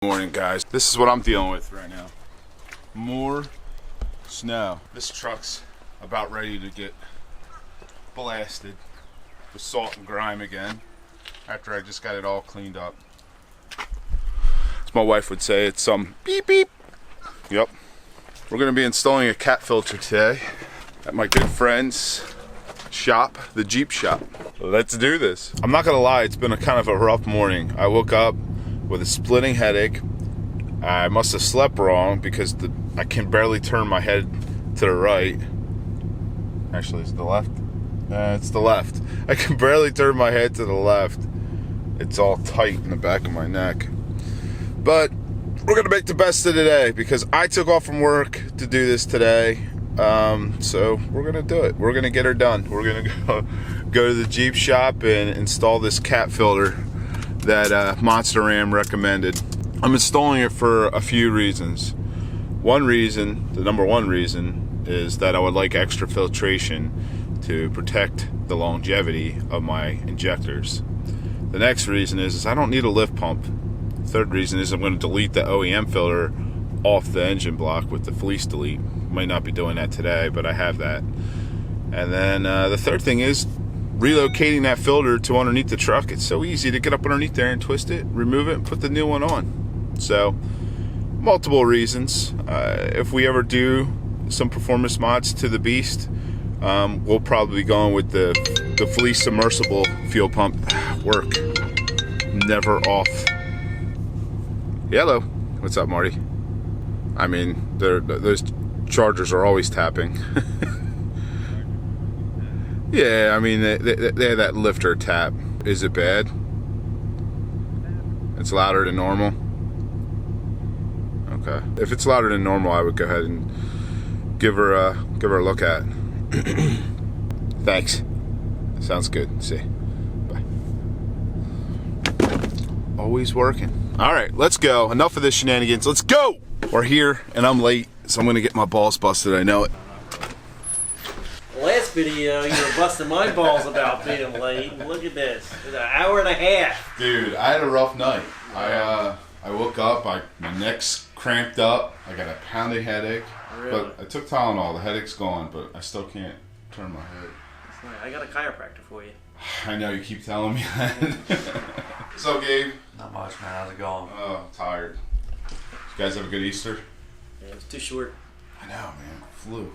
Morning, guys. This is what I'm dealing with right now. More snow. This truck's about ready to get blasted with salt and grime again after I just got it all cleaned up. As my wife would say, it's some beep beep. Yep. We're going to be installing a cat filter today at my good friend's shop, the Jeep shop. Let's do this. I'm not going to lie, it's been a kind of a rough morning. I woke up with a splitting headache. I must have slept wrong because I can barely turn my head to the right. Actually, it's the left. It's the left. I can barely turn my head to the left. It's all tight in the back of my neck. But we're gonna make the best of today because I took off from work to do this today. So we're gonna do it. We're gonna get her done. We're gonna go to the Jeep shop and install this cat filter that Monster Ram recommended. I'm installing it for a few reasons. One reason, the number one reason, is that I would like extra filtration to protect the longevity of my injectors. The next reason is I don't need a lift pump. The third reason is I'm going to delete the OEM filter off the engine block with the fleece delete. Might not be doing that today, but I have that. And then the third thing is relocating that filter to underneath the truck. It's so easy to get up underneath there and twist it, remove it, and put the new one on. So, multiple reasons. If we ever do some performance mods to the Beast, we'll probably be going with the fleece submersible fuel pump. Work. Never off. Hello. What's up, Marty? I mean, those chargers are always tapping. Yeah, I mean, they have that lifter tap. Is it bad? It's louder than normal? Okay. If it's louder than normal, I would go ahead and give her a look at. Thanks. Sounds good. See. Bye. Always working. All right, let's go. Enough of this shenanigans. Let's go! We're here, and I'm late, so I'm going to get my balls busted. I know it. Last video, you were busting my balls about being late, and look at this. It's an hour and a half. Dude, I had a rough night. I woke up, my neck's cramped up, I got a pounding headache. Really? But I took Tylenol, the headache's gone, but I still can't turn my head. I got a chiropractor for you. I know, you keep telling me that. What's up, Gabe? Not much, man. How's it going? Oh, tired. You guys have a good Easter? Yeah, it was too short. I know, man. Flu.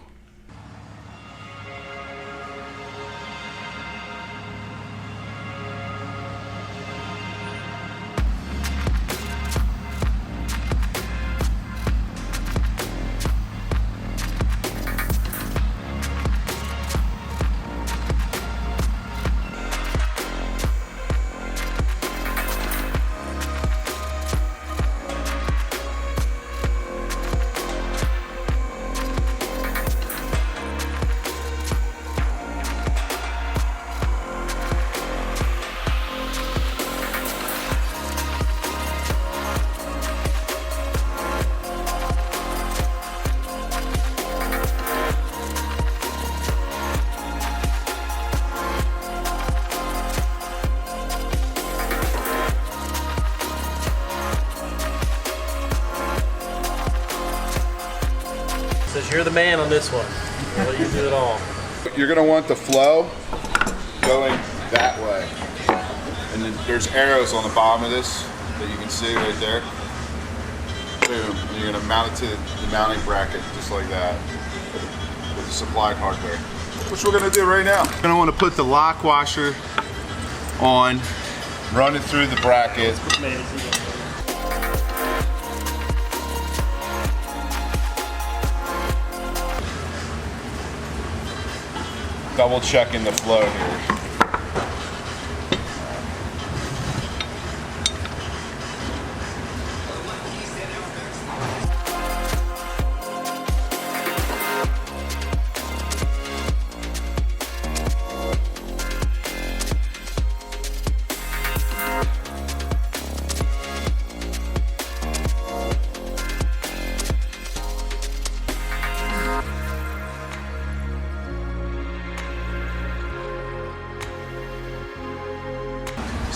Says you're the man on this one. I'll let you do it all. You're going to want the flow going that way. And then there's arrows on the bottom of this that you can see right there. Boom. And you're going to mount it to the mounting bracket just like that with the supplied hardware. Which we're going to do right now. You're going to want to put the lock washer on, run it through the bracket. Double checking the flow here.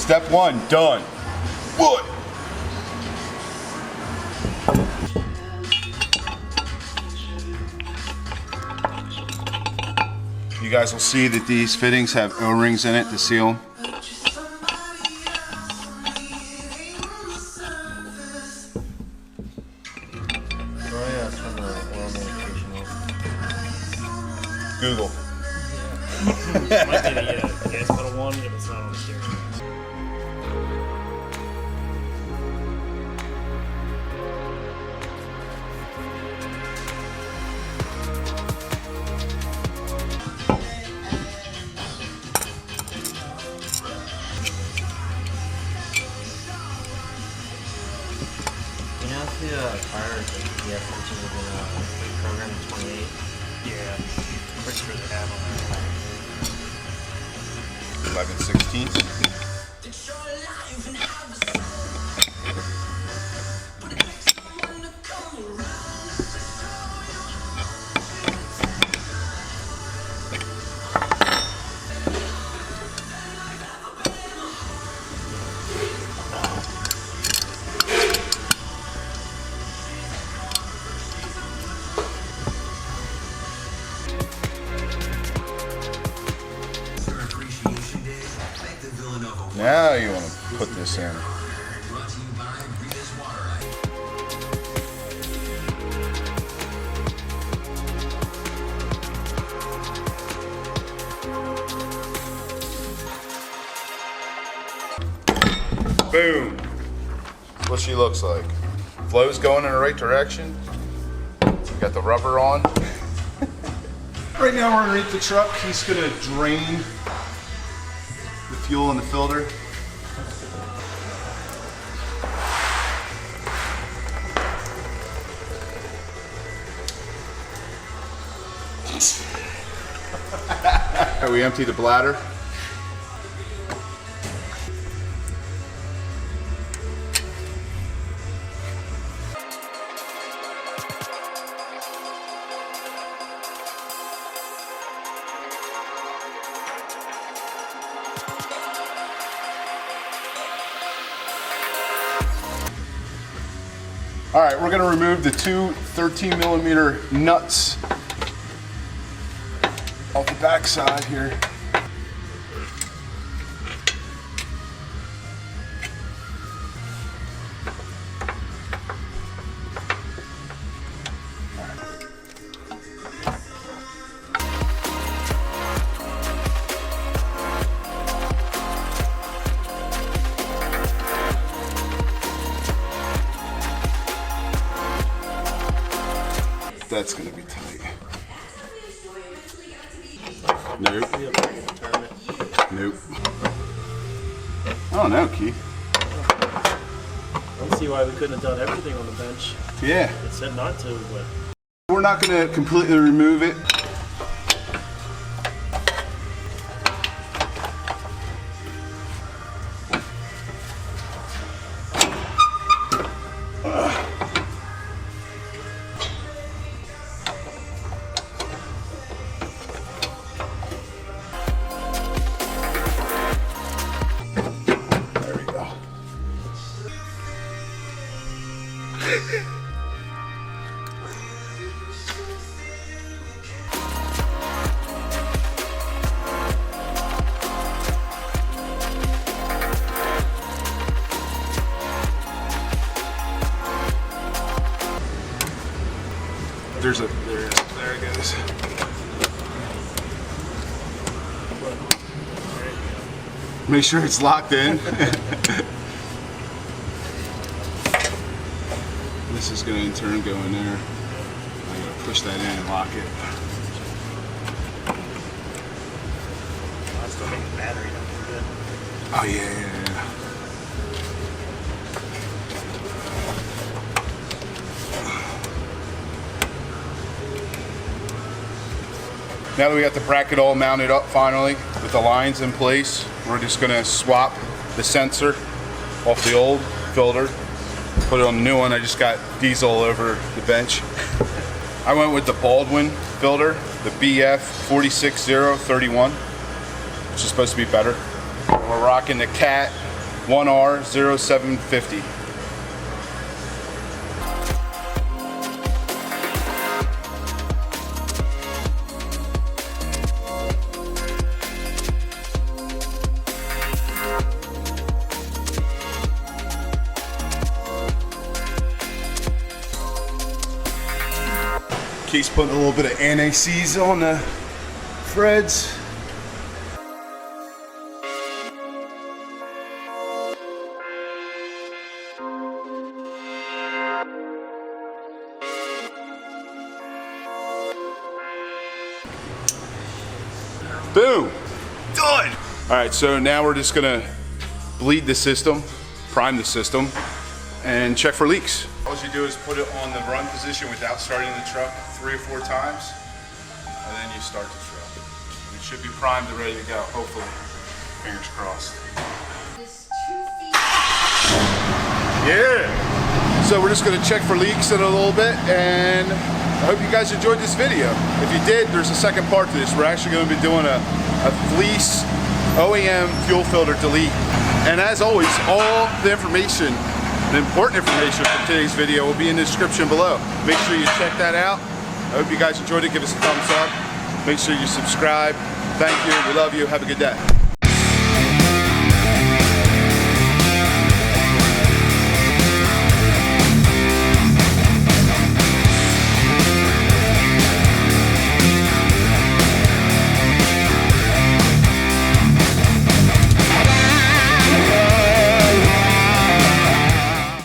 Step one, done. What? You guys will see that these fittings have O-rings in it to seal them. Oh yeah, it's from the oil medication. Google. Might be the gas pedal one if it's not on the steering wheel. You know the tires that PDF which is in a program 28? Yeah, I'm pretty sure they have on there. 11/16. Now you want to put this in. Boom. That's what she looks like. Flow's going in the right direction. Got the rubber on. Right now we're underneath the truck. He's gonna drain the fuel in the filter. We empty the bladder. All right, we're gonna remove the two 13mm nuts off the back side here. That's gonna be tight. Nope. Nope. I don't know, Keith. I don't see why we couldn't have done everything on the bench. Yeah. It said not to, but We're not gonna completely remove it. There it goes. Make sure it's locked in. This is going to in turn go in there. I got to push that in and lock it. I still think the battery don't do good. Oh yeah. Now that we got the bracket all mounted up finally with the lines in place, we're just gonna swap the sensor off the old filter, put it on the new one. I just got diesel all over the bench. I went with the Baldwin filter, the BF 46031, which is supposed to be better. We're rocking the Cat 1R 0750. Keith's putting a little bit of anti-seize on the threads. Boom! Done! Alright, so now we're just gonna bleed the system, prime the system, and check for leaks. All you do is put it on the run position without starting the truck 3 or 4 times, and then you start the truck. It should be primed and ready to go, hopefully. Fingers crossed. Yeah! So we're just gonna check for leaks in a little bit, and I hope you guys enjoyed this video. If you did, there's a second part to this. We're actually gonna be doing a fleece OEM fuel filter delete. And as always, all the information, the important information from today's video will be in the description below. Make sure you check that out. I hope you guys enjoyed it. Give us a thumbs up. Make sure you subscribe. Thank you. We love you. Have a good day.